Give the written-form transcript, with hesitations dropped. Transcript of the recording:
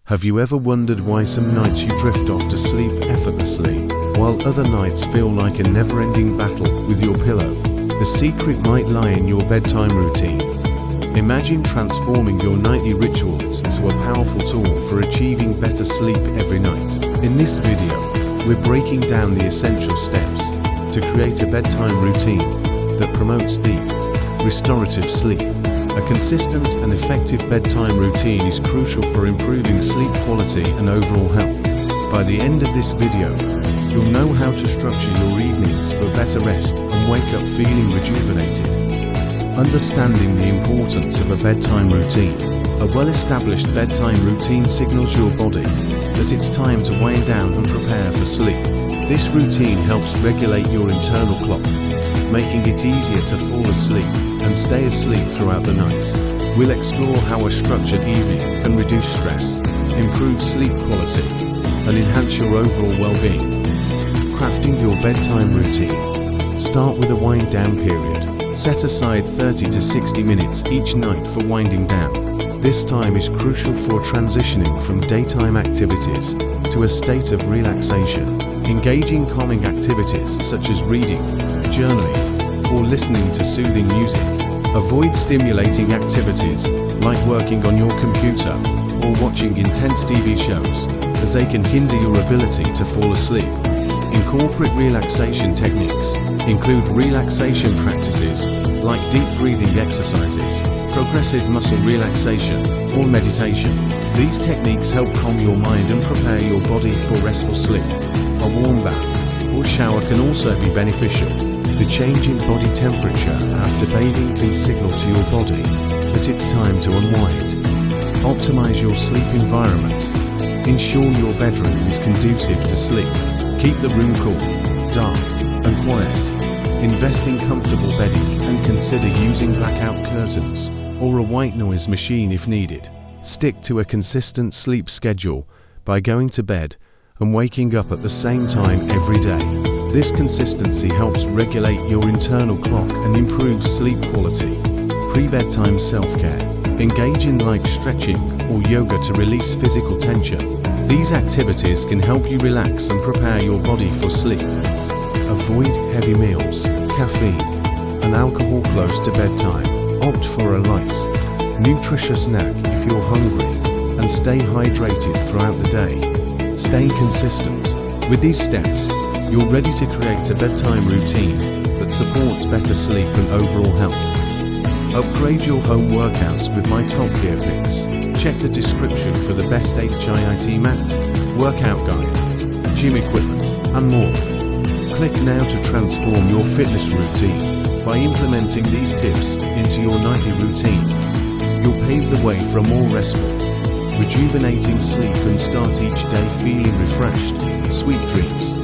Have you ever wondered why some nights you drift off to sleep effortlessly, while other nights feel like a never-ending battle with your pillow? The secret might lie in your bedtime routine. Imagine transforming your nightly rituals into a powerful tool for achieving better sleep every night. In this video, we're breaking down the essential steps to create a bedtime routine that promotes deep, restorative sleep. A consistent and effective bedtime routine is crucial for improving sleep quality and overall health. By the end of this video, you'll know how to structure your evenings for better rest and wake up feeling rejuvenated. Understanding the importance of a bedtime routine. A well-established bedtime routine signals your body that it's time to wind down and prepare for sleep. This routine helps regulate your internal clock, making it easier to fall asleep and stay asleep throughout the night. We'll explore how a structured evening can reduce stress, improve sleep quality, and enhance your overall well-being. Crafting your bedtime routine. Start with a wind-down period. Set aside 30 to 60 minutes each night for winding down. This time is crucial for transitioning from daytime activities to a state of relaxation. Engage in calming activities such as reading, journaling, or listening to soothing music. Avoid stimulating activities like working on your computer or watching intense TV shows, as they can hinder your ability to fall asleep. Incorporate relaxation techniques. Include relaxation practices like deep breathing exercises, progressive muscle relaxation, or meditation. These techniques help calm your mind and prepare your body for restful sleep. A warm bath or shower can also be beneficial. The change in body temperature after bathing can signal to your body that it's time to unwind. Optimize your sleep environment. Ensure your bedroom is conducive to sleep. Keep the room cool, dark, and quiet. Invest in comfortable bedding and consider using blackout curtains or a white noise machine if needed. Stick to a consistent sleep schedule by going to bed and waking up at the same time every day. This consistency helps regulate your internal clock and improve sleep quality. Pre-bedtime self-care. Engage in light stretching or yoga to release physical tension. These activities can help you relax and prepare your body for sleep. Avoid heavy meals, caffeine, and alcohol close to bedtime. Opt for a light, nutritious snack if you're hungry, and stay hydrated throughout the day. Stay consistent. With these steps, you're ready to create a bedtime routine that supports better sleep and overall health. Upgrade your home workouts with my top gear picks. Check the description for the best HIIT mat, workout guide, gym equipment, and more. Click now to transform your fitness routine. By implementing these tips into your nightly routine, you'll pave the way for a more restful, rejuvenating sleep and start each day feeling refreshed. Sweet dreams.